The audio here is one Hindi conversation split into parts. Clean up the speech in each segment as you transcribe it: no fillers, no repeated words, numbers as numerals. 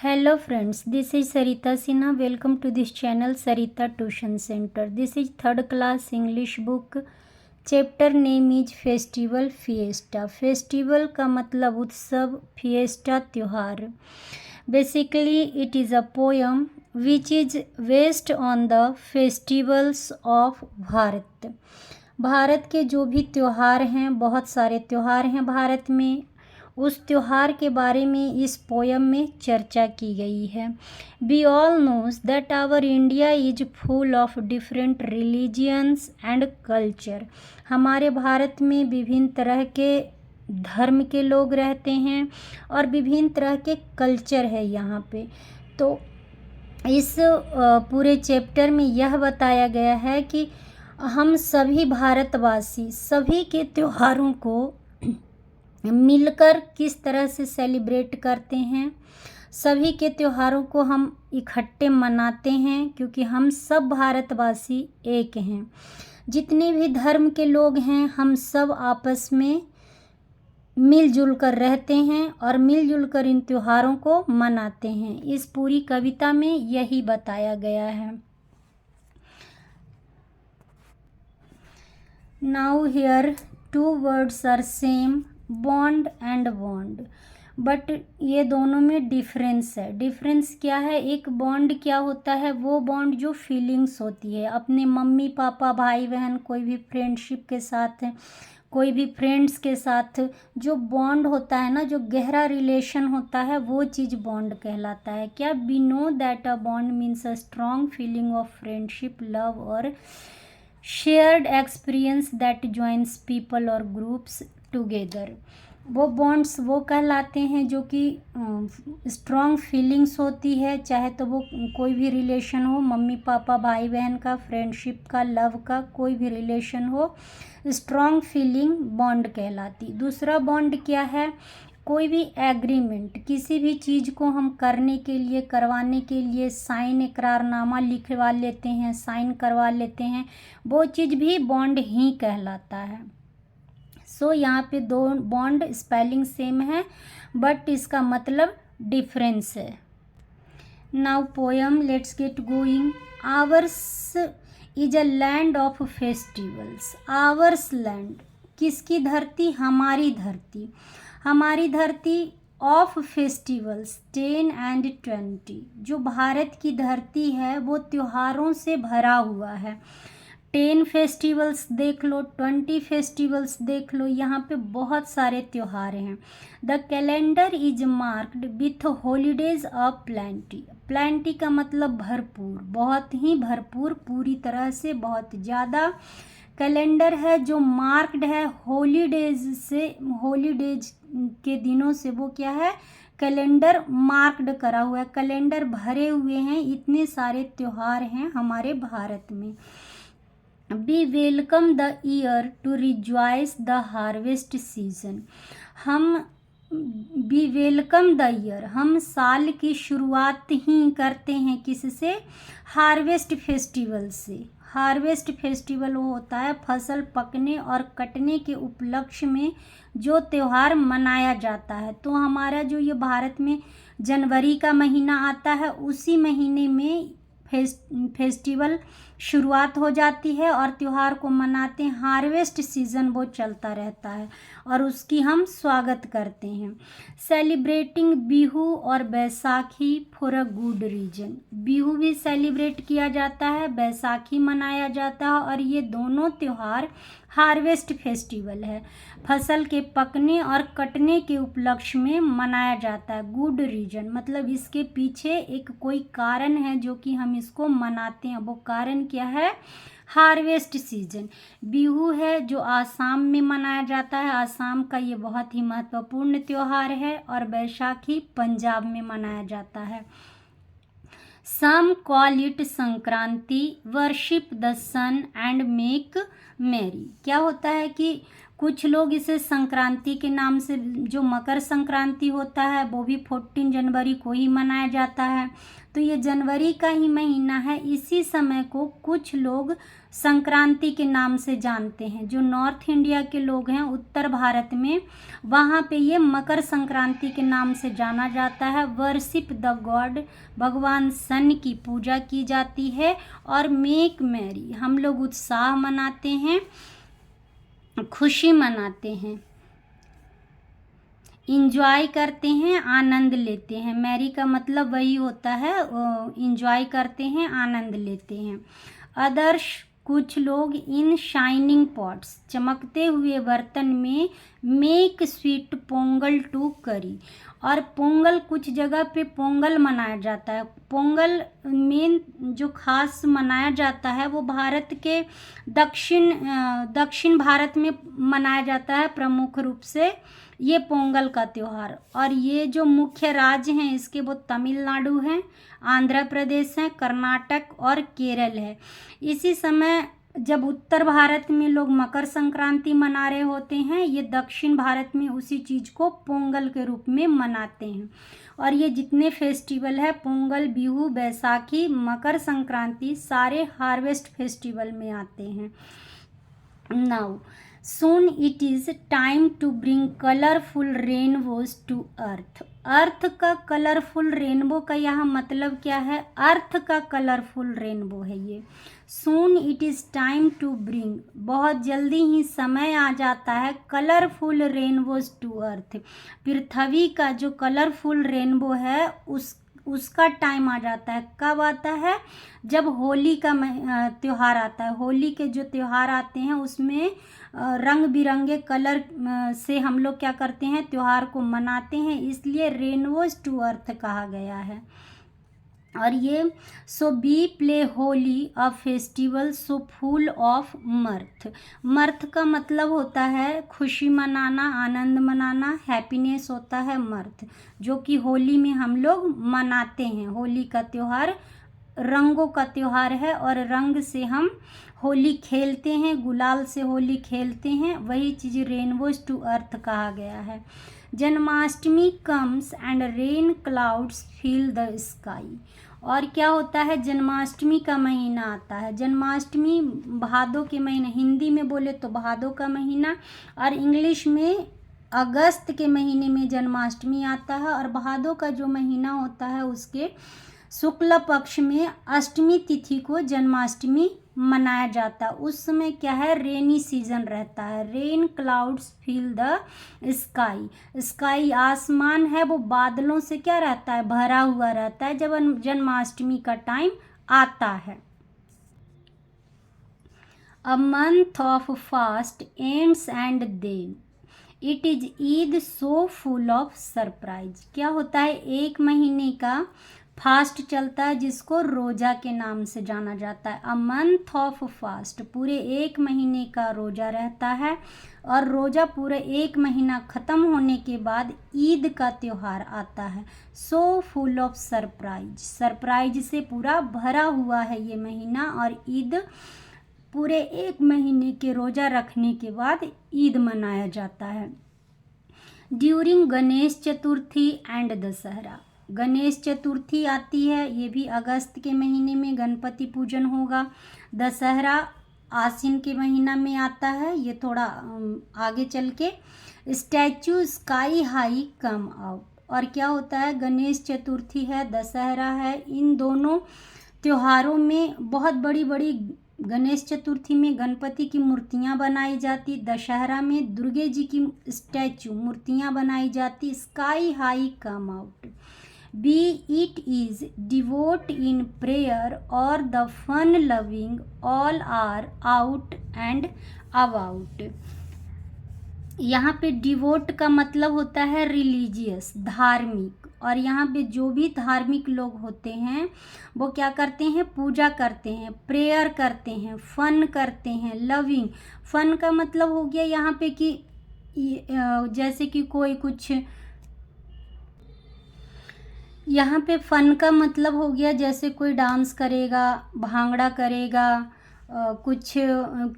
Hello friends, this is Sarita Sinha. Welcome to this channel Sarita Tuition Center. This is third class English book. Chapter name is Festival Fiesta. Festival का मतलब उत्सव, fiesta त्योहार. Basically it is a poem which is based on the festivals of Bharat. Bharat के जो भी त्योहार हैं, बहुत सारे त्योहार हैं भारत में, उस त्योहार के बारे में इस पोयम में चर्चा की गई है. We all knows that our India is full of different religions and culture. हमारे भारत में विभिन्न तरह के धर्म के लोग रहते हैं और विभिन्न तरह के कल्चर है यहाँ पे. तो इस पूरे चैप्टर में यह बताया गया है कि हम सभी भारतवासी सभी के त्योहारों को मिलकर किस तरह से सेलिब्रेट करते हैं. सभी के त्योहारों को हम इकट्ठे मनाते हैं क्योंकि हम सब भारतवासी एक हैं. जितने भी धर्म के लोग हैं हम सब आपस में मिलजुल कर रहते हैं और मिलजुल कर इन त्योहारों को मनाते हैं. इस पूरी कविता में यही बताया गया है. Now here two words are same, bond and bond, but ये दोनों में डिफरेंस है. डिफरेंस क्या है? एक बॉन्ड क्या होता है? वो बॉन्ड जो फीलिंग्स होती है अपने मम्मी पापा भाई बहन, कोई भी फ्रेंडशिप के साथ, कोई भी फ्रेंड्स के साथ जो बॉन्ड होता है ना, जो गहरा रिलेशन होता है, वो चीज़ बॉन्ड कहलाता है. क्या? We know that a bond means a strong feeling of friendship, love और shared experience that joins people और ग्रुप्स टुगेदर. वो बॉन्ड्स वो कहलाते हैं जो कि स्ट्रॉन्ग फीलिंग्स होती है, चाहे तो वो कोई भी रिलेशन हो, मम्मी पापा भाई बहन का, फ्रेंडशिप का, लव का, कोई भी रिलेशन हो, स्ट्रॉन्ग फीलिंग बॉन्ड कहलाती. दूसरा बॉन्ड क्या है? कोई भी एग्रीमेंट, किसी भी चीज़ को हम करने के लिए, करवाने के लिए साइन, इकरारनामा लिखवा लेते हैं, साइन करवा लेते हैं, वो चीज़ भी बॉन्ड ही कहलाता है. सो यहाँ पे दो बॉन्ड स्पेलिंग सेम है बट इसका मतलब डिफरेंस है. Now poem, let's get going. Hours is a land of festivals. Hours land, किसकी धरती? हमारी धरती. हमारी धरती ऑफ फेस्टिवल्स 10 and 20. जो भारत की धरती है वो त्योहारों से भरा हुआ है. 10 फेस्टिवल्स देख लो, 20 फेस्टिवल्स देख लो, यहाँ पे बहुत सारे त्योहार हैं. The calendar is marked with holidays of plenty. Plenty का मतलब भरपूर, बहुत ही भरपूर, पूरी तरह से, बहुत ज़्यादा. कैलेंडर है जो मार्क्ड है हॉलीडेज से, हॉलीडेज के दिनों से. वो क्या है? कैलेंडर मार्क्ड करा हुआ है, कैलेंडर भरे हुए हैं. इतने सारे त्योहार हैं हमारे भारत में. We welcome the year to rejoice the harvest season. हम we welcome the year, हम साल की शुरुआत ही करते हैं किससे? हार्वेस्ट फेस्टिवल से. हार्वेस्ट फेस्टिवल वो होता है फसल पकने और कटने के उपलक्ष्य में जो त्यौहार मनाया जाता है. तो हमारा जो ये भारत में जनवरी का महीना आता है, उसी महीने में फेस्टिवल शुरुआत हो जाती है और त्यौहार को मनाते हैं. हार्वेस्ट सीज़न वो चलता रहता है और उसकी हम स्वागत करते हैं. सेलिब्रेटिंग बिहू और Baisakhi for a good reason. Bihu भी सेलिब्रेट किया जाता है, बैसाखी मनाया जाता है और ये दोनों त्यौहार हार्वेस्ट फेस्टिवल है, फसल के पकने और कटने के उपलक्ष्य में मनाया जाता है. गुड रीजन मतलब इसके पीछे एक कोई कारण है जो कि हम इसको मनाते हैं. वो कारण क्या है? Harvest season. बिहू है जो आसाम में मनाया जाता है, आसाम का ये बहुत ही महत्वपूर्ण त्यौहार है. और बैसाखी पंजाब में मनाया जाता है. Some call it Sankranti, worship the sun and make merry. क्या होता है कि कुछ लोग इसे संक्रांति के नाम से, जो मकर संक्रांति होता है वो भी 14 जनवरी को ही मनाया जाता है। तो ये जनवरी का ही महीना है। इसी समय को कुछ लोग संक्रांति के नाम से जानते हैं। जो नॉर्थ इंडिया के लोग हैं, उत्तर भारत में, वहाँ पे ये मकर संक्रांति के नाम से जाना जाता है। वर्शिप द गॉड, भगवान सन की पूजा की जाती है। और मेक मैरी, हम लोग उत्साह मनाते हैं, खुशी मनाते हैं, इंजॉय करते हैं, आनंद लेते हैं। मैरी का मतलब वही होता है, इंजॉय करते हैं, आनंद लेते हैं। अदर्स, कुछ लोग इन शाइनिंग पॉट्स, चमकते हुए बर्तन में, मेक स्वीट पोंगल टू करी। और पोंगल, कुछ जगह पे पोंगल मनाया जाता है। पोंगल मेन जो खास मनाया जाता है वो भारत के दक्षिण भारत में मनाया जाता है प्रमुख रूप से ये पोंगल का त्यौहार। और ये जो मुख्य राज्य हैं इसके, वो तमिलनाडु हैं, आंध्र प्रदेश हैं, कर्नाटक और केरल है। इसी समय जब उत्तर भारत में लोग मकर संक्रांति मना रहे होते हैं, ये दक्षिण भारत में उसी चीज़ को पोंगल के रूप में मनाते हैं। और ये जितने फेस्टिवल है, पोंगल, बिहू, बैसाखी, मकर संक्रांति, सारे हार्वेस्ट फेस्टिवल में आते हैं। Now soon it is time to bring colorful rainbows to earth। अर्थ का कलरफुल रेनबो का यहाँ मतलब क्या है? अर्थ का कलरफुल रेनबो है ये। soon it is time to bring, बहुत जल्दी ही समय आ जाता है, कलरफुल रेनबोज टू अर्थ, पृथ्वी का जो कलरफुल रेनबो है उसका टाइम आ जाता है। कब आता है? जब होली का त्यौहार आता है। होली के जो त्यौहार आते हैं उसमें रंग बिरंगे कलर से हम लोग क्या करते हैं, त्यौहार को मनाते हैं, इसलिए रेनबोज टू अर्थ कहा गया है। और ये so we play Holi a festival so full of mirth. Mirth का मतलब होता है खुशी मनाना, आनंद मनाना, हैप्पीनेस होता है मर्थ, जो कि होली में हम लोग मनाते हैं। होली का त्यौहार रंगों का त्यौहार है और रंग से हम होली खेलते हैं, गुलाल से होली खेलते हैं, वही चीज़ रेनबोज टू अर्थ कहा गया है। Janmashtami comes and rain clouds fill the sky. और क्या होता है? जन्माष्टमी का महीना आता है। जन्माष्टमी भादों के महीने, हिंदी में बोले तो भादों का महीना, और इंग्लिश में अगस्त के महीने में जन्माष्टमी आता है। और भादों का जो महीना होता है उसके शुक्ल पक्ष में अष्टमी तिथि को जन्माष्टमी मनाया जाता है। उस समय क्या है? रेनी सीजन रहता है। Rain clouds fill the sky. Sky आसमान है वो बादलों से क्या रहता है? भरा हुआ रहता है जब जन्माष्टमी का टाइम आता है। A month of fast ends and then it is Eid so full of surprise. क्या होता है? एक महीने का फास्ट चलता है जिसको रोज़ा के नाम से जाना जाता है। अ मंथ ऑफ फास्ट, पूरे एक महीने का रोज़ा रहता है। और रोज़ा पूरे एक महीना ख़त्म होने के बाद ईद का त्यौहार आता है। सो फुल ऑफ सरप्राइज, सरप्राइज से पूरा भरा हुआ है ये महीना। और ईद पूरे एक महीने के रोज़ा रखने के बाद ईद मनाया जाता है। ड्यूरिंग गणेश चतुर्थी एंड दशहरा, गणेश चतुर्थी आती है, ये भी अगस्त के महीने में गणपति पूजन होगा। दशहरा आश्विन के महीना में आता है, ये थोड़ा आगे चल के। Statue sky high come out. और क्या होता है? गणेश चतुर्थी है, दशहरा है, इन दोनों त्योहारों में बहुत बड़ी बड़ी, गणेश चतुर्थी में गणपति की मूर्तियाँ बनाई जाती, दशहरा में दुर्गे जी की स्टैचू मूर्तियाँ बनाई जाती। Sky high come out, be it is devout in prayer और the fun loving all are out and about. यहाँ पे डिवोट का मतलब होता है रिलीजियस, धार्मिक। और यहाँ पे जो भी धार्मिक लोग होते हैं वो क्या करते हैं? पूजा करते हैं, प्रेयर करते हैं, फन करते हैं, लविंग। फन का मतलब हो गया यहाँ पे कि जैसे कि कोई कुछ, यहाँ पे फन का मतलब हो गया जैसे कोई डांस करेगा, भांगड़ा करेगा, कुछ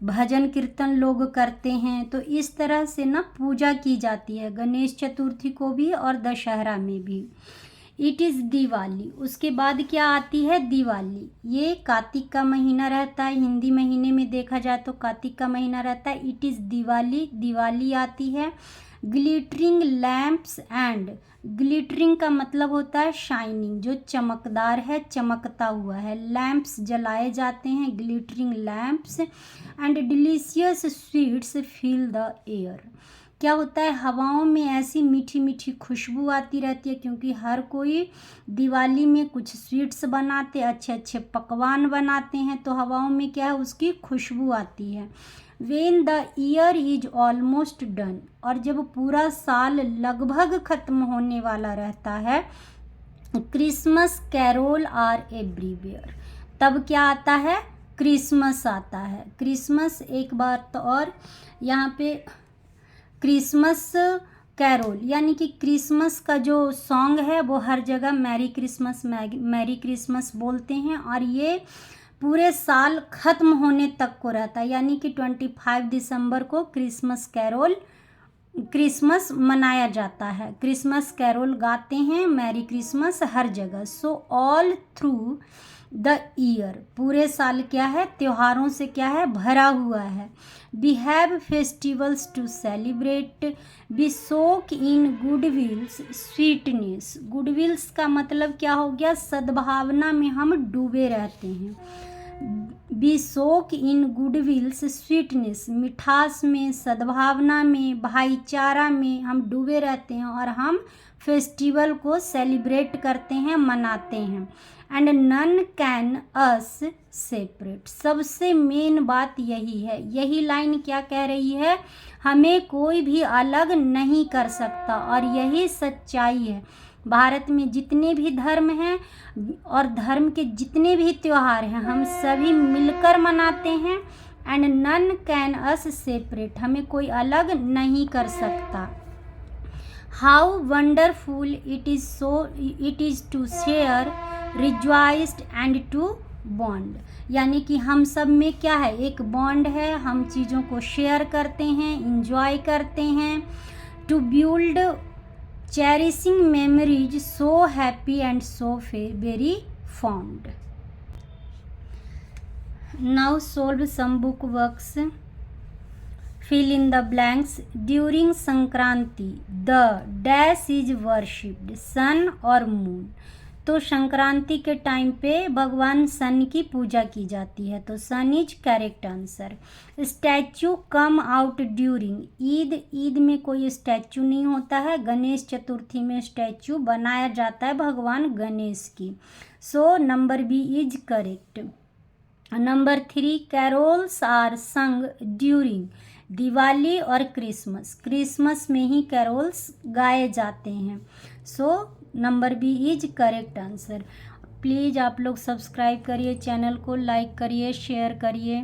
भजन कीर्तन लोग करते हैं। तो इस तरह से ना पूजा की जाती है गणेश चतुर्थी को भी और दशहरा में भी। It is Diwali. उसके बाद क्या आती है? दिवाली। ये कार्तिक का महीना रहता है, हिंदी महीने में देखा जाए तो कार्तिक का महीना रहता है। It is Diwali. दिवाली आती है। ग्लिटरिंग लैम्प्स एंड, ग्लिटरिंग का मतलब होता है शाइनिंग, जो चमकदार है, चमकता हुआ है। लैम्प्स जलाए जाते हैं, glittering lamps and delicious sweets fill the air. क्या होता है? हवाओं में ऐसी मीठी मीठी खुशबू आती रहती है, क्योंकि हर कोई दिवाली में कुछ स्वीट्स बनाते, अच्छे अच्छे पकवान बनाते हैं, तो हवाओं में क्या है? उसकी खुशबू आती है। When the year is almost done, और जब पूरा साल लगभग खत्म होने वाला रहता है, क्रिसमस कैरोल आर एवरीवेयर। तब क्या आता है? क्रिसमस आता है। क्रिसमस, एक बार तो और यहाँ पे क्रिसमस कैरोल यानी कि क्रिसमस का जो सॉन्ग है वो हर जगह मैरी क्रिसमस बोलते हैं, और ये पूरे साल ख़त्म होने तक को रहता है, यानी कि 25 दिसंबर को क्रिसमस मनाया जाता है। क्रिसमस कैरोल गाते हैं, मैरी क्रिसमस हर जगह। So all through the year, पूरे साल क्या है? त्योहारों से क्या है? भरा हुआ है। We have festivals to celebrate, we soak in goodwills sweetness. Goodwills का मतलब क्या हो गया? सद्भावना में हम डूबे रहते हैं। B soak in goodwills sweetness, मिठास में, सद्भावना में, भाईचारा में हम डूबे रहते हैं, और हम फेस्टिवल को सेलिब्रेट करते हैं, मनाते हैं। And none can us separate. सबसे मेन बात यही है, यही लाइन क्या कह रही है? हमें कोई भी अलग नहीं कर सकता, और यही सच्चाई है। भारत में जितने भी धर्म हैं और धर्म के जितने भी त्योहार हैं, हम सभी मिलकर मनाते हैं। And none can us separate, हमें कोई अलग नहीं कर सकता। How wonderful it is to share, rejoiced and to bond. यानी कि हम सब में क्या है? एक बॉन्ड है, हम चीज़ों को शेयर करते हैं, इंजॉय करते हैं। To build cherishing memories, so happy and so very fond. Now solve some book works. Fill in the blanks. During Sankranti the dash is worshipped, sun और मून। तो संक्रांति के टाइम पे भगवान सन की पूजा की जाती है, तो sun is correct answer. Statue come out during Eid, Eid में कोई स्टैचू नहीं होता है, गणेश चतुर्थी में स्टैचू बनाया जाता है भगवान गणेश की। So number B is correct. Number 3, carols are sung during Diwali और क्रिसमस, क्रिसमस में ही कैरोल्स गाए जाते हैं। So number B is correct answer. Please आप लोग सब्सक्राइब करिए चैनल को, लाइक करिए, शेयर करिए।